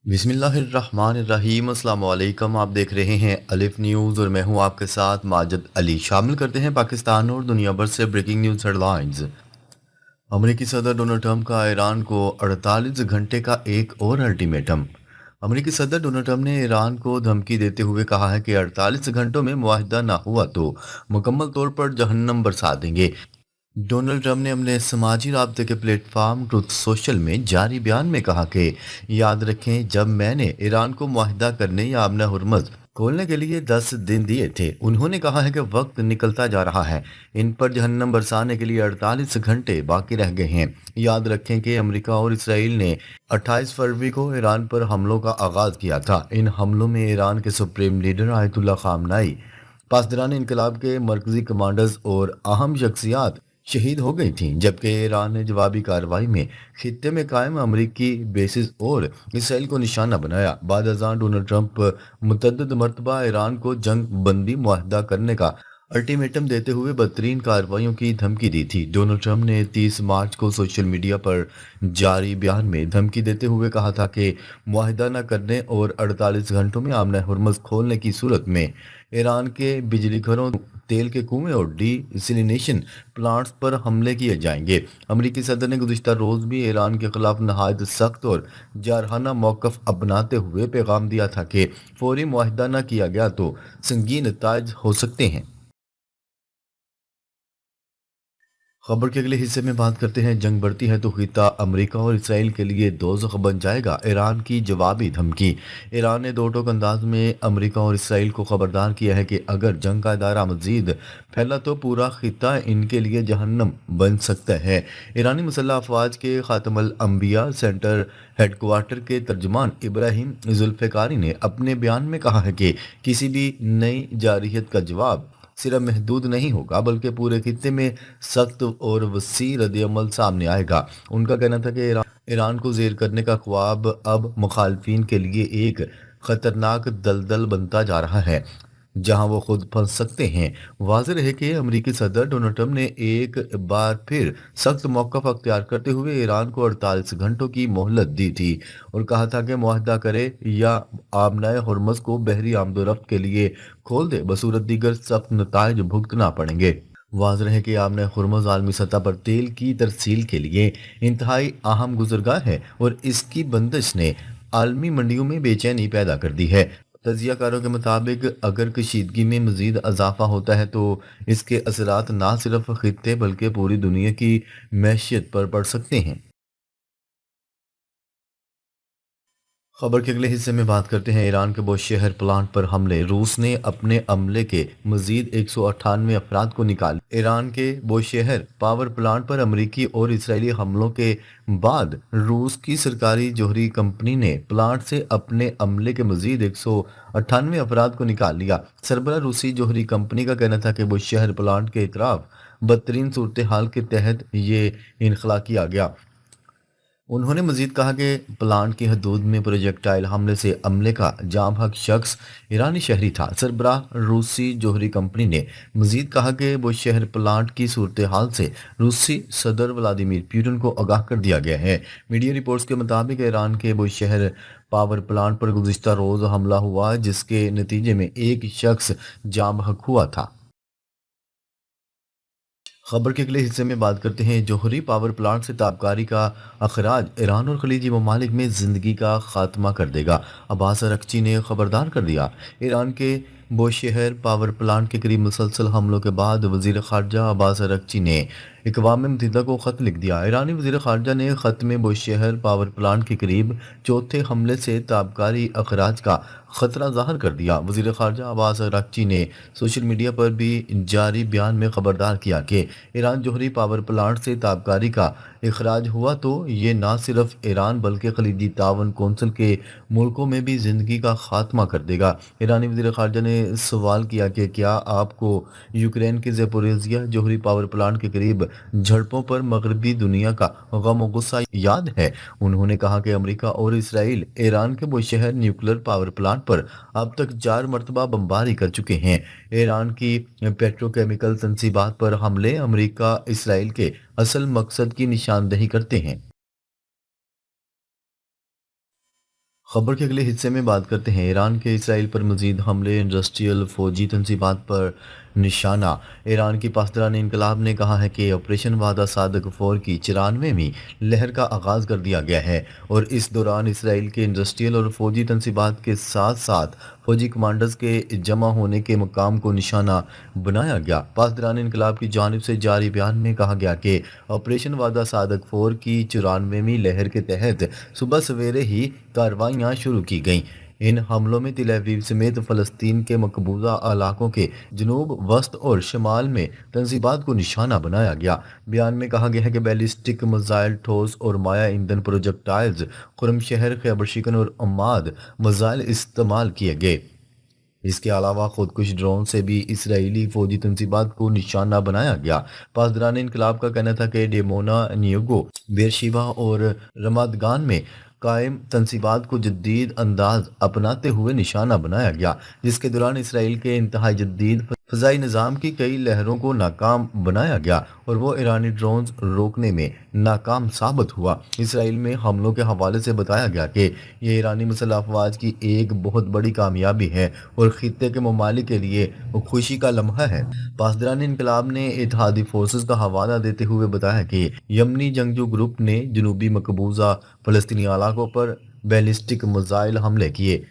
बिस्मिल्लाहिर्रहमानिर्रहीम। अस्सलाम वालेकुम। आप देख रहे हैं अलिफ न्यूज़ और मैं हूं आपके साथ माजिद अली। शामिल करते हैं पाकिस्तान और दुनिया भर से ब्रेकिंग न्यूज़ हेडलाइंस। अमेरिकी सदर डोनाल्ड ट्रंप का ईरान को 48 घंटे का एक और अल्टीमेटम। अमेरिकी सदर डोनाल्ड ट्रंप ने ईरान को धमकी देते हुए कहा है कि 48 घंटों में मुआहिदा ना हुआ तो मुकम्मल तौर पर जहन्नम बरसा देंगे। डोनाल्ड ट्रंप ने अपने समाजी राब्ते के प्लेटफॉर्म ट्रुथ सोशल में जारी बयान में कहा कि याद रखें, जब मैंने ईरान को मुआहिदा करने या आमना हुर्मज खोलने के लिए 10 दिन दिए थे, उन्होंने कहा है कि वक्त निकलता जा रहा है। इन पर जहन्नम बरसाने के लिए 48 घंटे बाकी रह गए हैं। याद रखें कि अमेरिका और इसराइल ने 28 फरवरी को ईरान पर हमलों का आगाज किया था। इन हमलों में ईरान के सुप्रीम लीडर आयतुल्ला खामनाई, पासदारान इनकलाब के मरकजी कमांडर्स और अहम शख्सियात शहीद हो गई थीं, जबकि ईरान ने जवाबी कार्रवाई में खित्ते में कायम अमरीकी बेसिस और इसराइल को निशाना बनाया। बाद अज़ां डोनाल्ड ट्रंप मुतअद्दिद मरतबा ईरान को जंग बंदी मुआहदा करने का अल्टीमेटम देते हुए बदतरीन कार्रवाइयों की धमकी दी थी। डोनाल्ड ट्रंप ने 30 मार्च को सोशल मीडिया पर जारी बयान में धमकी देते हुए कहा था कि मुआहिदा न करने और 48 घंटों में आमना हुर्मज़ खोलने की सूरत में ईरान के बिजली घरों, तेल के कुएं और डिसैलिनेशन प्लांट्स पर हमले किए जाएंगे। अमेरिकी सदर ने गुज़िश्ता रोज़ भी ईरान के खिलाफ नहायत सख्त और जारहाना मौक़िफ़ अपनाते हुए पैगाम दिया था कि फौरी मुआहिदा न किया गया तो संगीन नताइज हो सकते हैं। खबर के अगले हिस्से में बात करते हैं। जंग बढ़ती है तो खिता अमेरिका और इसराइल के लिए दोज़ख बन जाएगा, ईरान की जवाबी धमकी। ईरान ने दो टोक अंदाज में अमेरिका और इसराइल को खबरदार किया है कि अगर जंग का दायरा मजीद फैला तो पूरा खिता इनके लिए जहन्नम बन सकता है। ईरानी मुसल्लह अफवाज के खातमुल अंबिया सेंटर हेडक्वार्टर के तर्जुमान इब्राहिम जुल्फ़िकारी ने अपने बयान में कहा है कि किसी भी नई जारहियत का जवाब सिर्फ महदूद नहीं होगा, बल्कि पूरे खित्ते में सख्त और वसी रद्द-ए-अमल सामने आएगा। उनका कहना था कि ईरान को ज़ेर करने का ख्वाब अब मुखालफिन के लिए एक खतरनाक दलदल बनता जा रहा है, जहां वो खुद फंस सकते हैं। वाज़ेह है कि अमेरिकी सदर डोनाल्ड ट्रंप ने एक बार फिर सख्त मौक़िफ़ अख्तियार करते हुए ईरान को 48 घंटों की मोहलत दी थी और कहा था कि मुआहदा करे या आबनाए हुर्मज़ को बहरी आमदोरफ्त के लिए खोल दे, बसूरत दीगर सख्त नताइज भुगतना पड़ेंगे। वाज़ेह है कि आमना हुर्मज़ आलमी सतह पर तेल की तरसील के लिए इंतहाई अहम गुज़रगाह है और इसकी बंदिश ने आलमी मंडियों में बेचैनी पैदा कर दी है। तजियाकारों के मुताबिक अगर कशीदगी में मजीद इजाफा होता है तो इसके असरात ना सिर्फ खित्ते बल्कि पूरी दुनिया की मैशियत पर पड़ सकते हैं। खबर के अगले हिस्से में बात करते हैं। ईरान के बुशहर प्लांट पर हमले, रूस ने अपने अमले के मजीद 198 अफराद को निकाल। ईरान के बुशहर पावर प्लांट पर अमरीकी और इसराइली हमलों के बाद रूस की सरकारी जोहरी कंपनी ने प्लांट से अपने अमले के मजीद 198 अफराद को निकाल लिया। सरबरा रूसी जोहरी कंपनी का कहना था कि बुशहर प्लांट के इतराफ बदतरीन सूरत हाल के तहत ये इनखला किया गया। उन्होंने मजीद कहा कि प्लांट की हदूद में प्रोजेक्टाइल हमले से अमले का जाम हक शख्स ईरानी शहरी था। सरबराह रूसी जोहरी कंपनी ने मजीद कहा कि बुशहर प्लांट की सूरत हाल से रूसी सदर व्लादिमीर पुतिन को आगाह कर दिया गया है। मीडिया रिपोर्ट्स के मुताबिक ईरान के बुशहर पावर प्लांट पर गुज़िश्ता रोज़ हमला हुआ, जिसके नतीजे में एक शख्स जाम हक हुआ था। खबर के अगले हिस्से में बात करते हैं। जोहरी पावर प्लांट से ताबकारी का अखराज ईरान और खलीजी ममालिक में ज़िंदगी का खात्मा कर देगा, अब्बास अरगची ने खबरदार कर दिया। ईरान के बुशहर पावर प्लांट के करीब मुसलसल हमलों के बाद वजीर खारजा अब्बास अरगची ने अक़वाम मुत्तहिदा को ख़त लिख दिया। ईरानी वजीर खारजा ने ख़त में बुशहर पावर प्लांट के करीब चौथे हमले से ताबकारी अखराज का खतरा जाहिर कर दिया। वजीर खारजा अब्बास अरागची ने सोशल मीडिया पर भी जारी बयान में खबरदार किया कि ईरान जोहरी पावर प्लांट से ताबकारी का अखराज हुआ तो ये ना सिर्फ ईरान बल्कि खलीजी तावन कौंसिल के मुल्कों में भी ज़िंदगी का खात्मा कर देगा। ईरानी वजीर खारजा ने सवाल किया कि क्या आपको यूक्रेन के ज़ेपोरिज़िया जोहरी पावर प्लांट के करीब झड़पों पर मगरबी दुनिया का गम और गुस्सा याद है। उन्होंने कहा कि अमेरिका और इसराइल ईरान के बुशहर न्यूक्लियर पावर प्लांट पर अब तक 4 मरतबा बमबारी कर चुके हैं। ईरान की पेट्रोकेमिकल तंसीबात पर हमले अमेरिका इसराइल के असल मकसद की निशानदही करते हैं। خبر کے اگلے حصے میں بات کرتے ہیں ایران کے اسرائیل پر مزید حملے، انڈسٹریل فوجی تنصیبات پر نشانہ۔ ایران کی پاسداران انقلاب نے کہا ہے کہ آپریشن وعدہ صادق 4 کی 94ویں لہر کا آغاز کر دیا گیا ہے اور اس دوران اسرائیل کے انڈسٹریل اور فوجی تنصیبات کے ساتھ ساتھ فوجی کمانڈرز کے جمع ہونے کے مقام کو نشانہ بنایا گیا۔ پاسداران انقلاب کی جانب سے جاری بیان میں کہا گیا کہ آپریشن وعدہ صادق 4 کی 94ویں لہر کے تحت صبح سویرے ہی کارروائیاں شروع کی گئیں۔ ان حملوں میں تل ابیب سمیت فلسطین کے مقبوضہ علاقوں کے جنوب، وسط اور شمال میں تنصیبات کو نشانہ بنایا گیا۔ بیان میں کہا گیا ہے کہ بیلسٹک میزائل، ٹھوس اور مائع ایندھن پروجیکٹائلز، خرم شہر، خیبر شکن اور عماد میزائل استعمال کیے گئے۔ اس کے علاوہ خودکش ڈرون سے بھی اسرائیلی فوجی تنصیبات کو نشانہ بنایا گیا۔ پاسداران انقلاب کا کہنا تھا کہ ڈیمونا، نیوگو، بیرشیوا اور رمادگان میں قائم تنصیبات کو جدید انداز اپناتے ہوئے نشانہ بنایا گیا، جس کے دوران اسرائیل کے انتہائی جدید فضائی نظام کی کئی لہروں کو ناکام بنایا گیا اور وہ ایرانی ڈرونز روکنے میں ناکام ثابت ہوا۔ اسرائیل میں حملوں کے حوالے سے بتایا گیا کہ یہ ایرانی مسلح افواج کی ایک بہت بڑی کامیابی ہے اور خطے کے ممالک کے لیے خوشی کا لمحہ ہے۔ پاسداران انقلاب نے اتحادی فورسز کا حوالہ دیتے ہوئے بتایا کہ یمنی جنگجو گروپ نے جنوبی مقبوضہ فلسطینی علاقوں پر بیلسٹک میزائل حملے کیے،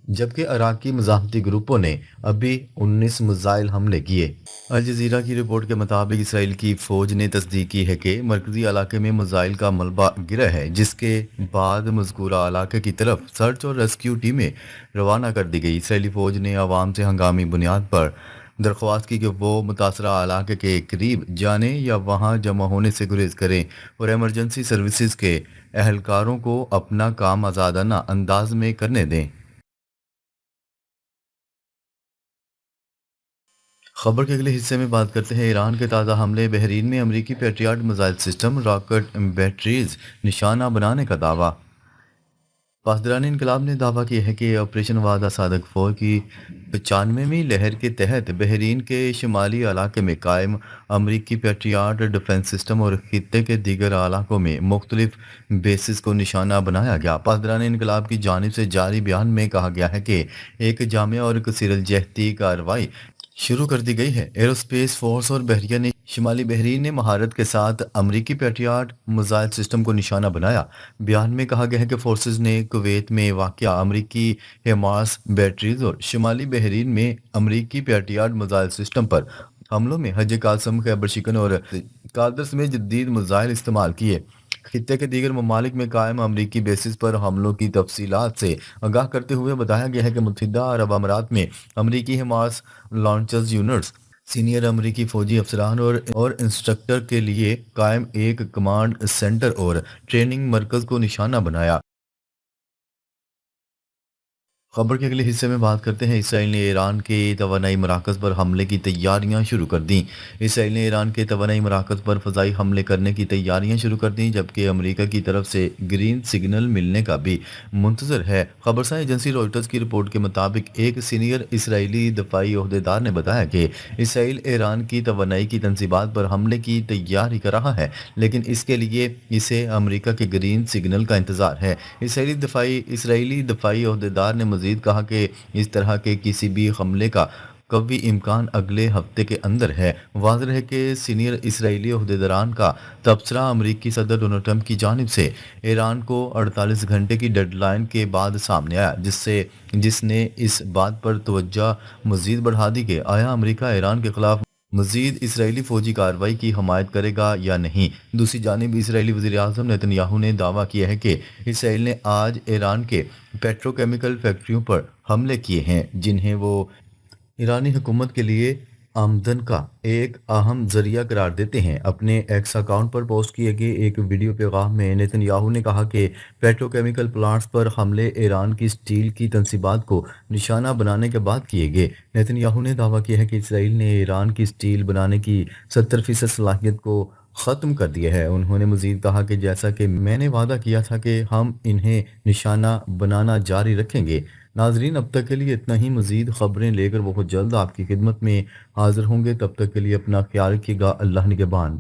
جبکہ عراقی مزاحمتی گروپوں نے ابھی 19 میزائل حملے کیے۔ الجزیرہ کی رپورٹ کے مطابق اسرائیل کی فوج نے تصدیق کی ہے کہ مرکزی علاقے میں میزائل کا ملبہ گرا ہے، جس کے بعد مذکورہ علاقے کی طرف سرچ اور ریسکیو ٹیمیں روانہ کر دی گئی۔ اسرائیلی فوج نے عوام سے ہنگامی بنیاد پر درخواست کی کہ وہ متاثرہ علاقے کے قریب جانے یا وہاں جمع ہونے سے گریز کریں اور ایمرجنسی سروسز کے اہلکاروں کو اپنا کام آزادانہ انداز میں کرنے دیں۔ خبر کے اگلے حصے میں بات کرتے ہیں ایران کے تازہ حملے، بحرین میں امریکی patriot missile system, rocket batteries نشانہ بنانے کا دعویٰ۔ پاسداران انقلاب نے دعویٰ کیا ہے کہ آپریشن وعدہ صادق 4 کی 95ویں لہر کے تحت بحرین کے شمالی علاقے میں قائم امریکی پیٹریاٹ ڈیفنس سسٹم اور خطے کے دیگر علاقوں میں مختلف بیسز کو نشانہ بنایا گیا۔ پاسداران انقلاب کی جانب سے جاری بیان میں کہا گیا ہے کہ ایک جامع اور کثیر الجہتی کارروائی شروع کر دی گئی ہے۔ ایروسپیس فورس اور بحریہ نے شمالی بحرین نے مہارت کے ساتھ امریکی پیٹریاٹ میزائل سسٹم کو نشانہ بنایا۔ بیان میں کہا گیا ہے کہ فورسز نے کویت میں واقع امریکی ہیمارس بیٹریز اور شمالی بحرین میں امریکی پیٹریاٹ میزائل سسٹم پر حملوں میں حج قاسم، خیبر شکن اور قادس میں جدید میزائل استعمال کیے۔ خطے کے دیگر ممالک میں قائم امریکی بیسز پر حملوں کی تفصیلات سے آگاہ کرتے ہوئے بتایا گیا ہے کہ متحدہ عرب امارات میں امریکی ہیمارس لانچرز یونٹس، سینئر امریکی فوجی افسران اور انسٹرکٹر کے لیے قائم ایک کمانڈ سینٹر اور ٹریننگ مرکز کو نشانہ بنایا۔ خبر کے اگلے حصے میں بات کرتے ہیں اسرائیل نے ایران کے توانائی مراکز پر حملے کی تیاریاں شروع کر دیں۔ اسرائیل نے ایران کے توانائی مراکز پر فضائی حملے کرنے کی تیاریاں شروع کر دیں، جبکہ امریکہ کی طرف سے گرین سگنل ملنے کا بھی منتظر ہے۔ خبرساں ایجنسی روئٹرز کی رپورٹ کے مطابق ایک سینئر اسرائیلی دفاعی عہدیدار نے بتایا کہ اسرائیل ایران کی توانائی کی تنصیبات پر حملے کی تیاری کر رہا ہے، لیکن اس کے لیے اسے امریکہ کے گرین سگنل کا انتظار ہے۔ اسرائیلی دفاعی عہدیدار نے مزید کہا کہ اس طرح کے کسی بھی حملے کا قوی امکان اگلے ہفتے کے اندر ہے۔ واضح ہے کہ سینئر اسرائیلی عہدیداران کا تبصرہ امریکی صدر ڈونلڈ ٹرمپ کی جانب سے ایران کو 48 گھنٹے کی ڈیڈ لائن کے بعد سامنے آیا، جس نے اس بات پر توجہ مزید بڑھا دی کہ آیا امریکہ ایران کے خلاف مزید اسرائیلی فوجی کارروائی کی حمایت کرے گا یا نہیں۔ دوسری جانب اسرائیلی وزیر اعظم نیتن یاہو نے دعویٰ کیا ہے کہ اسرائیل نے آج ایران کے پیٹروکیمیکل فیکٹریوں پر حملے کیے ہیں، جنہیں وہ ایرانی حکومت کے لیے آمدن کا ایک اہم ذریعہ قرار دیتے ہیں۔ اپنے ایکس اکاؤنٹ پر پوسٹ کیے گئے ایک ویڈیو پیغام میں نیتن یاہو نے کہا کہ پیٹروکیمیکل پلانٹس پر حملے ایران کی اسٹیل کی تنصیبات کو نشانہ بنانے کے بعد کیے گئے۔ نیتن یاہو نے دعویٰ کیا ہے کہ اسرائیل نے ایران کی اسٹیل بنانے کی 70% صلاحیت کو ختم کر دیا ہے۔ انہوں نے مزید کہا کہ جیسا کہ میں نے وعدہ کیا تھا کہ ہم انہیں نشانہ بنانا جاری رکھیں گے۔ ناظرین، اب تک کے لیے اتنا ہی۔ مزید خبریں لے کر بہت جلد آپ کی خدمت میں حاضر ہوں گے۔ تب تک کے لیے اپنا خیال رکھیے گا۔ اللہ نگہبان۔